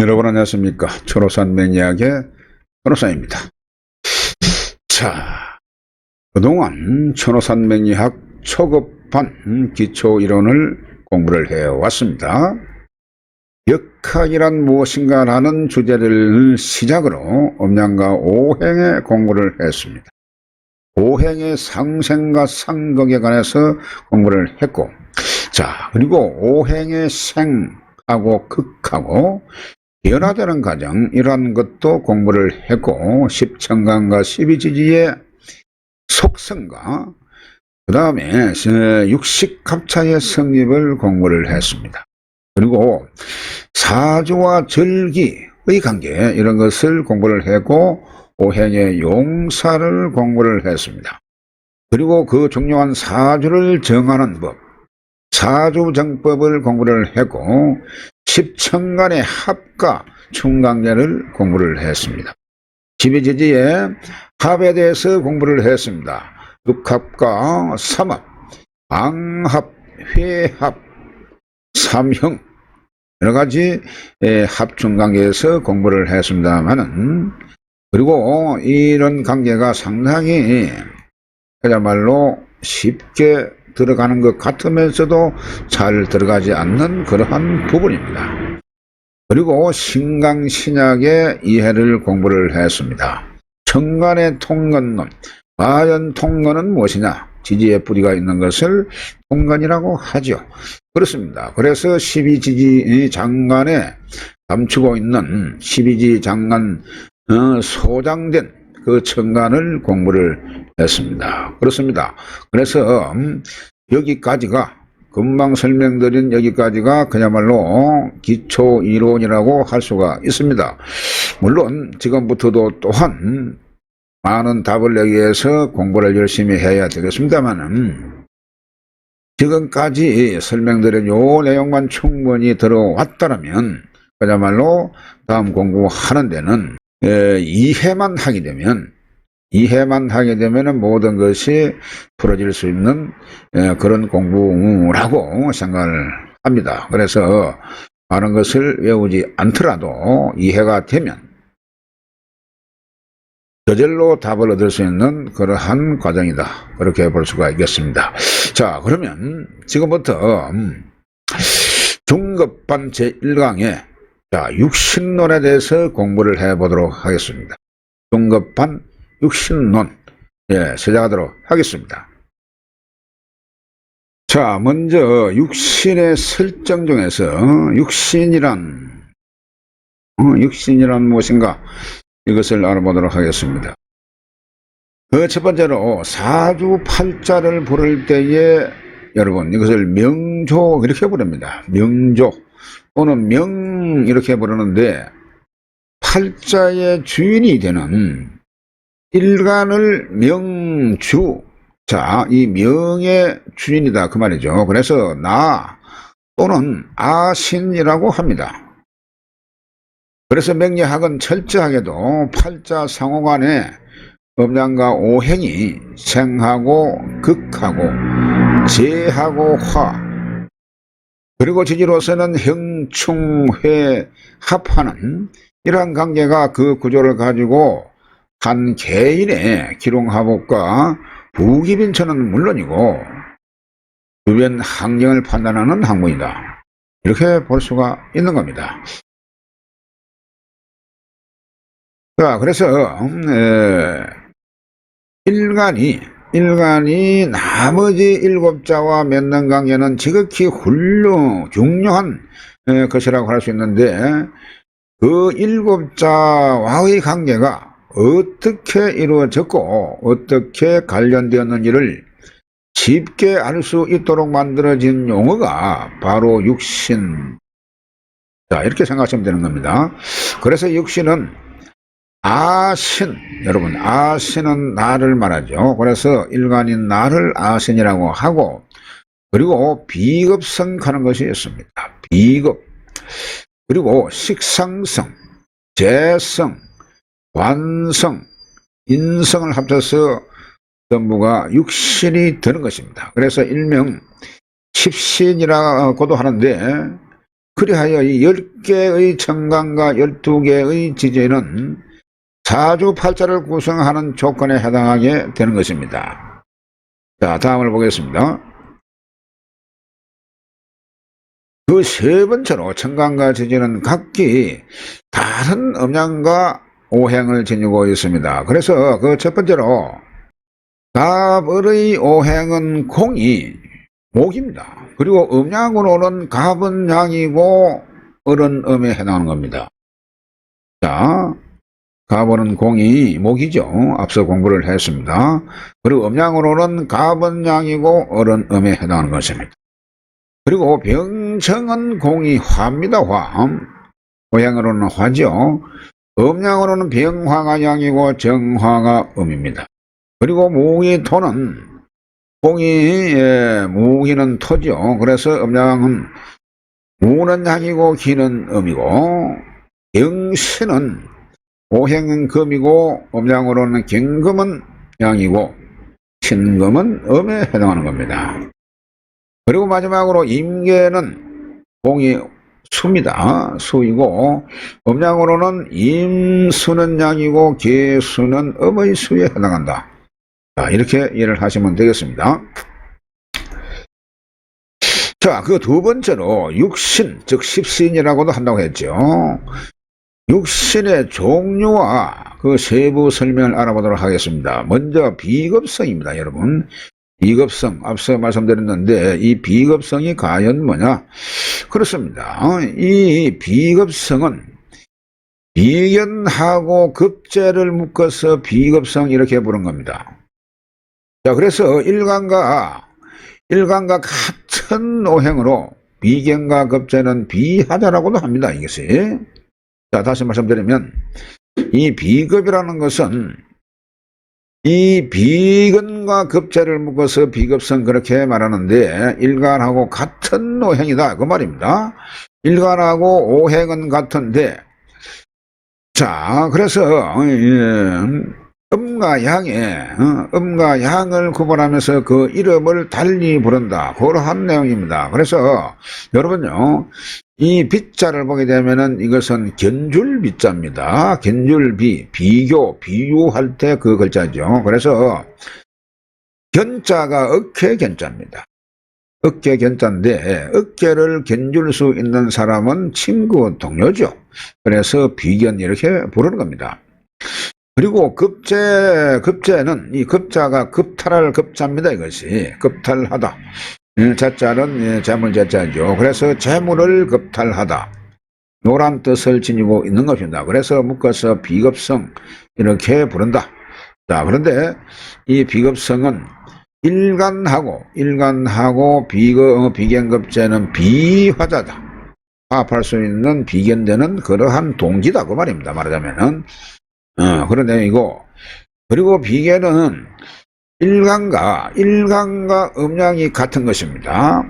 여러분 안녕하십니까. 초록산 매니악의 초록산입니다. 자, 그동안 초록산 매니악 초급반 기초이론을 공부를 해왔습니다. 역학이란 무엇인가 라는 주제를 시작으로 음양과 오행의 공부를 했습니다. 오행의 상생과 상극에 관해서 공부를 했고, 자, 그리고 오행의 생하고 극하고 변화되는 과정, 이러한 것도 공부를 했고, 십천간과 십이지지의 속성과 그 다음에 육식합차의 성립을 공부를 했습니다. 그리고 사주와 절기의 관계, 이런 것을 공부를 했고, 오행의 용사를 공부를 했습니다. 그리고 그 중요한 사주를 정하는 법, 사주정법을 공부를 했고, 십천간의 합과 충강계를 공부를 했습니다. 십이지지의 합에 대해서 공부를 했습니다. 육합과 삼합, 방합, 회합, 삼형, 여러가지 합충관계에서 공부를 했습니다만은, 그리고 이런 관계가 상당히 그야말로 쉽게 들어가는 것 같으면서도 잘 들어가지 않는 그러한 부분입니다. 그리고 신강신약의 이해를 공부를 했습니다. 천간의 통근론, 과연 통근은 무엇이냐? 지지의 뿌리가 있는 것을 통근이라고 하죠. 그렇습니다. 그래서 12지지 장간에 감추고 있는 12지 장간 소장된 그 천간을 공부를 했습니다. 그렇습니다. 그래서 여기까지가, 금방 설명드린 여기까지가 그야말로 기초 이론이라고 할 수가 있습니다. 물론 지금부터도 또한 많은 답을 내기 위해서 공부를 열심히 해야 되겠습니다만은, 지금까지 설명드린 요 내용만 충분히 들어왔다면 그야말로 다음 공부하는 데는 이해만 하게 되면 모든 것이 풀어질 수 있는 그런 공부라고 생각을 합니다. 그래서 많은 것을 외우지 않더라도 이해가 되면 저절로 답을 얻을 수 있는 그러한 과정이다, 그렇게 볼 수가 있겠습니다. 자, 그러면 지금부터 중급반 제1강의 육신론에 대해서 공부를 해보도록 하겠습니다. 중급반 육신론, 시작하도록 하겠습니다. 자, 먼저 육신의 설정 중에서 육신이란 무엇인가, 이것을 알아보도록 하겠습니다. 그 첫 번째로 사주팔자를 부를 때에 여러분 이것을 명조 이렇게 부릅니다. 명조 또는 명 이렇게 부르는데, 팔자의 주인이 되는 일간을 명주, 자, 이 명의 주인이다 그 말이죠. 그래서 나 또는 아신이라고 합니다. 그래서 명리학은 철저하게도 팔자 상호간에 음양과 오행이 생하고 극하고 재하고 화, 그리고 지지로서는 형충회 합하는 이러한 관계가 그 구조를 가지고 한 개인의 기룡합업과 부기빈천은 물론이고 주변 환경을 판단하는 학문이다, 이렇게 볼 수가 있는 겁니다. 자, 그래서 일간이 나머지 일곱 자와 맺는 관계는 지극히 중요한 것이라고 할 수 있는데, 그 일곱 자와의 관계가 어떻게 이루어졌고 어떻게 관련되었는지를 쉽게 알 수 있도록 만들어진 용어가 바로 육신, 자, 이렇게 생각하시면 되는 겁니다. 그래서 육신은 아신, 여러분 아신은 나를 말하죠. 그래서 일간인 나를 아신이라고 하고, 그리고 비급성하는 것이 있습니다. 비급, 그리고 식상성, 재성, 관성, 인성을 합쳐서 전부가 육신이 되는 것입니다. 그래서 일명 십신이라고도 하는데, 그리하여 이 10개의 청강과 12개의 지제는 사주팔자를 구성하는 조건에 해당하게 되는 것입니다. 자, 다음을 보겠습니다. 그 세 번째로 청강과 지지는 각기 다른 음양과 오행을 지니고 있습니다. 그래서 그 첫 번째로 갑을의 오행은 공이 목입니다. 그리고 음양으로는 갑은 양이고 을은 음에 해당하는 겁니다. 자, 갑은 공이 목이죠. 앞서 공부를 했습니다. 그리고 음양으로는 갑은 양이고 을은 음에 해당하는 것입니다. 그리고 병청은 공이 화입니다. 화. 오행으로는 화죠. 음양으로는 병화가 양이고 정화가 음입니다. 그리고 무기 토는 무기는 토죠. 그래서 음양은 무는 양이고 기는 음이고, 경신은 오행은 금이고 음양으로는 경금은 양이고 신금은 음에 해당하는 겁니다. 그리고 마지막으로 임계는 공이 수입니다. 수이고 음양으로는 임수는 양이고 계수는 음의 수에 해당한다. 자, 이렇게 이해를 하시면 되겠습니다. 자, 그 두 번째로 육신, 즉 십신이라고도 한다고 했죠. 육신의 종류와 그 세부 설명을 알아보도록 하겠습니다. 먼저 비급성입니다, 여러분. 비급성, 앞서 말씀드렸는데 이 비급성이 과연 뭐냐? 그렇습니다. 이 비급성은 비견하고 급제를 묶어서 비급성 이렇게 부른 겁니다. 자, 그래서 일간과 같은 오행으로 비견과 급제는 비하자라고도 합니다, 이것이. 자, 다시 말씀드리면 이 비급이라는 것은 이 비근과 급제를 묶어서 비급성 그렇게 말하는데 일간하고 같은 오행이다 그 말입니다. 일간하고 오행은 같은데, 자, 그래서 음과 양을 구분하면서 그 이름을 달리 부른다 그러한 내용입니다. 그래서 여러분요, 이 비자를 보게 되면은 이것은 견줄비자입니다. 견줄비, 비유할 때 그 글자죠. 그래서 견자가 어깨 견자입니다. 어깨 견자인데 어깨를 견줄 수 있는 사람은 친구 동료죠. 그래서 비견 이렇게 부르는 겁니다. 그리고 급제는 이 급자가 급탈할 급자입니다. 이것이 급탈하다. 자자는 재물자자죠. 그래서 재물을 급탈하다. 요란 뜻을 지니고 있는 것입니다. 그래서 묶어서 비급성 이렇게 부른다. 자, 그런데 이 비급성은 일간하고 비견급제는 비화자다. 화합할 수 있는 비견되는 그러한 동기다 그 말입니다. 말하자면은 그런 내용이고, 그리고 비견은 일간과 음양이 같은 것입니다.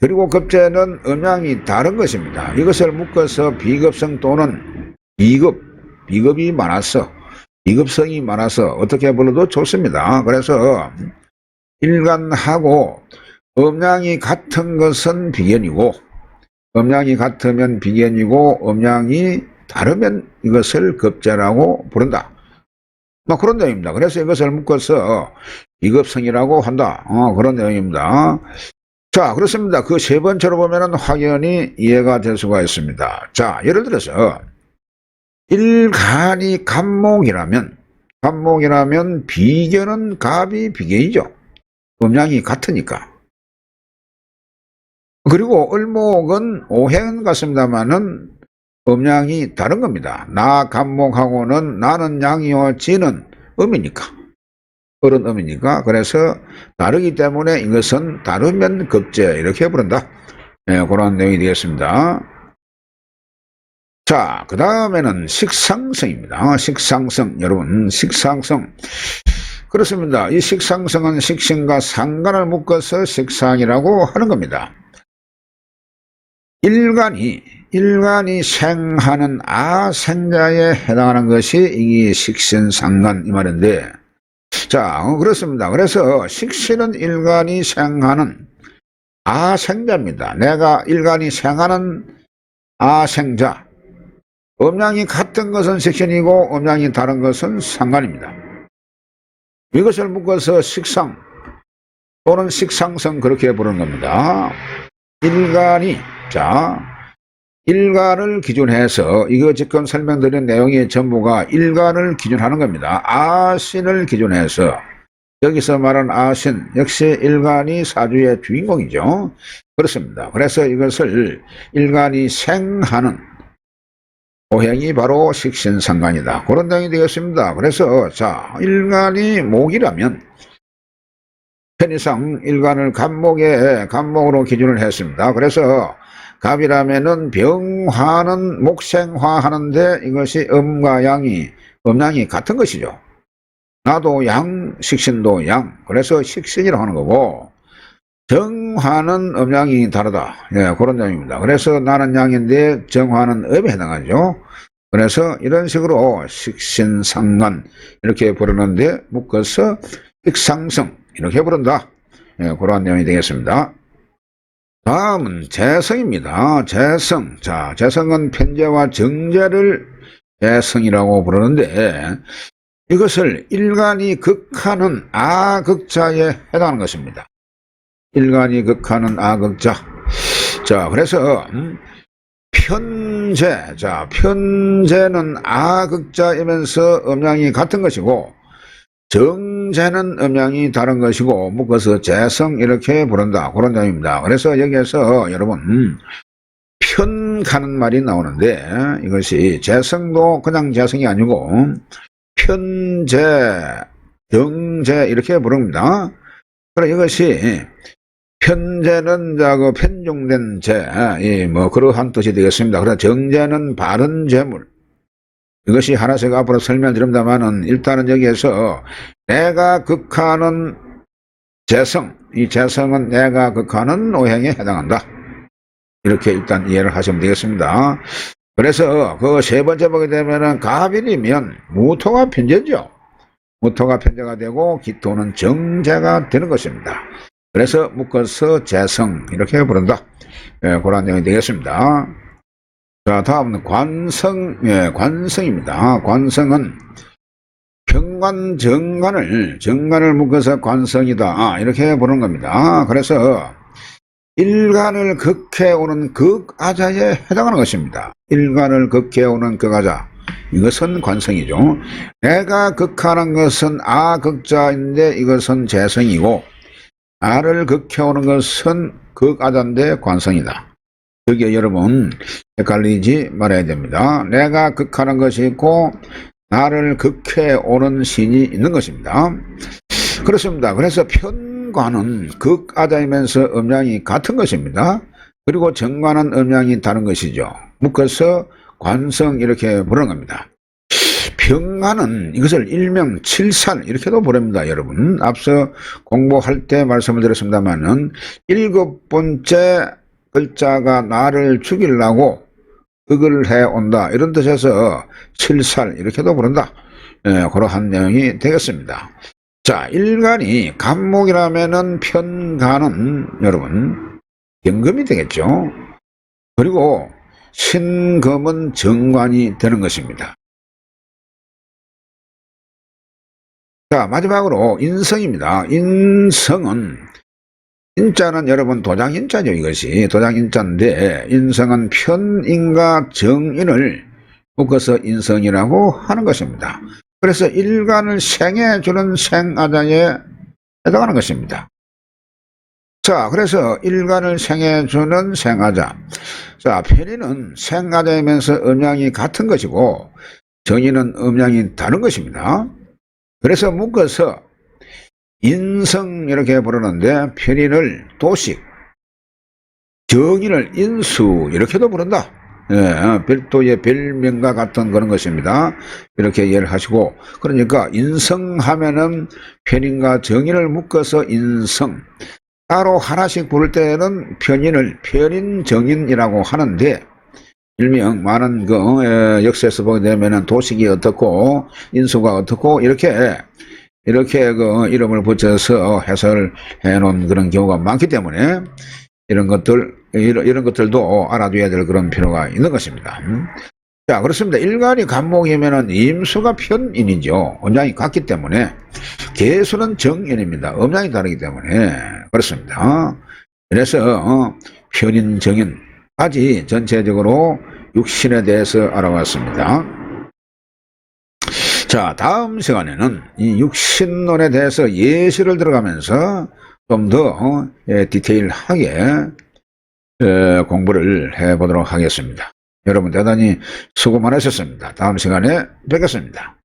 그리고 급제는 음양이 다른 것입니다. 이것을 묶어서 비급성 또는 비급이 많아서 비급성이 많아서 어떻게 불러도 좋습니다. 그래서 일간하고 음양이 같은 것은 비견이고, 음양이 같으면 비견이고, 음양이 다르면 이것을 급제라고 부른다. 뭐 그런 내용입니다. 그래서 이것을 묶어서 비급성이라고 한다. 그런 내용입니다. 자, 그렇습니다. 그 세 번째로 보면은 확연히 이해가 될 수가 있습니다. 자, 예를 들어서 일간이 갑목이라면 비견은 갑이 비견이죠. 음양이 같으니까. 그리고 을목은 오행은 같습니다만은 음양이 다른 겁니다. 나 갑목하고는 나는 양이요 지는 음이니까. 을은 음이니까. 그래서 다르기 때문에 이것은 다르면 급제 이렇게 부른다. 그런 내용이 되겠습니다. 자, 그 다음에는 식상성입니다. 식상성, 여러분, 식상성. 그렇습니다. 이 식상성은 식신과 상관을 묶어서 식상이라고 하는 겁니다. 일간이 생하는 생자에 해당하는 것이 이 식신상관 이 말인데, 자, 그렇습니다. 그래서 식신은 일간이 생하는 아생자입니다. 내가 일간이 생하는 아생자. 음양이 같은 것은 식신이고 음양이 다른 것은 상관입니다. 이것을 묶어서 식상 또는 식상성 그렇게 부르는 겁니다. 일간이 일간을 기준해서 이거 지금 설명드린 내용이 전부가 일간을 기준하는 겁니다. 아신을 기준해서 여기서 말한 아신 역시 일간이 사주의 주인공이죠. 그렇습니다. 그래서 이것을 일간이 생하는 오행이 바로 식신상관이다. 그런 내용이 되겠습니다. 그래서 일간이 목이라면 편의상 일간을 간목으로 기준을 했습니다. 그래서 갑이라면은 병화는 목생화하는데 이것이 음과 양이 음양이 같은 것이죠. 나도 양, 식신도 양. 그래서 식신이라고 하는 거고 정화는 음양이 다르다. 예, 그런 내용입니다. 그래서 나는 양인데 정화는 음에 해당하죠. 그래서 이런 식으로 식신상관 이렇게 부르는데 묶어서 식상성 이렇게 부른다. 예, 그런 내용이 되겠습니다. 다음은 재성입니다. 재성. 재성은 편재와 정재를 재성이라고 부르는데 이것을 일간이 극하는 아극자에 해당하는 것입니다. 일간이 극하는 아극자. 그래서 편재. 편재는 아극자이면서 음양이 같은 것이고 정재는 음양이 다른 것이고 묶어서 재성 이렇게 부른다. 그런 내용입니다. 그래서 여기에서 여러분 편가는 말이 나오는데 이것이 재성도 그냥 재성이 아니고 편재, 정재 이렇게 부릅니다. 그럼 이것이 편재는 그 편중된 재, 그러한 뜻이 되겠습니다. 그래서 정재는 바른 재물. 이것이 하나씩 앞으로 설명드립니다만은 일단은 여기에서 내가 극하는 재성, 이 재성은 내가 극하는 오행에 해당한다. 이렇게 일단 이해를 하시면 되겠습니다. 그래서 그 세 번째 보게 되면은 갑일이면 무토가 편재죠. 무토가 편재가 되고 기토는 정재가 되는 것입니다. 그래서 묶어서 재성 이렇게 부른다. 예, 그런 내용이 되겠습니다. 다음은 관성, 관성입니다. 관성은 평관, 정관을 묶어서 관성이다. 이렇게 부르는 겁니다. 그래서 일간을 극해오는 극아자에 해당하는 것입니다. 일간을 극해오는 극아자. 이것은 관성이죠. 내가 극하는 것은 아극자인데 이것은 재성이고 나를 극해오는 것은 극아자인데 관성이다. 여기에 여러분 헷갈리지 말아야 됩니다. 내가 극하는 것이 있고 나를 극해오는 신이 있는 것입니다. 그렇습니다. 그래서 편관은 극아자이면서 음양이 같은 것입니다. 그리고 정관은 음양이 다른 것이죠. 묶어서 관성 이렇게 부르는 겁니다. 평관은 이것을 일명 칠산 이렇게도 부릅니다. 여러분 앞서 공부할 때 말씀을 드렸습니다만은 7번째 글자가 나를 죽이려고 극을 해온다 이런 뜻에서 칠살 이렇게도 부른다. 그러한 내용이 되겠습니다. 일간이 간목이라면은 편간은 여러분 경금이 되겠죠. 그리고 신금은 정관이 되는 것입니다. 마지막으로 인성입니다. 인성은 인자는 여러분 도장인자죠. 이것이 도장인자인데 인성은 편인과 정인을 묶어서 인성이라고 하는 것입니다. 그래서 일간을 생해주는 생아자에 해당하는 것입니다. 그래서 일간을 생해주는 생아자. 편인은 생아자이면서 음양이 같은 것이고 정인은 음양이 다른 것입니다. 그래서 묶어서 인성 이렇게 부르는데 편인을 도식, 정인을 인수 이렇게도 부른다. 별도의 별명과 같은 그런 것입니다. 이렇게 이해를 하시고 그러니까 인성하면은 편인과 정인을 묶어서 인성 따로 하나씩 부를 때는 편인을 편인 정인이라고 하는데 일명 많은 역사에서 보게 되면은 도식이 어떻고 인수가 어떻고 이렇게 이름을 붙여서 해설을 해놓은 그런 경우가 많기 때문에 이런 것들도 알아둬야 될 그런 필요가 있는 것입니다. 자, 그렇습니다. 일간이 간목이면은 임수가 편인이죠. 음양이 같기 때문에 개수는 정인입니다. 음양이 다르기 때문에 그렇습니다. 그래서 편인, 정인까지 전체적으로 육신에 대해서 알아봤습니다. 자, 다음 시간에는 이 육신론에 대해서 예시를 들어가면서 좀 더 디테일하게 공부를 해보도록 하겠습니다. 여러분 대단히 수고 많으셨습니다. 다음 시간에 뵙겠습니다.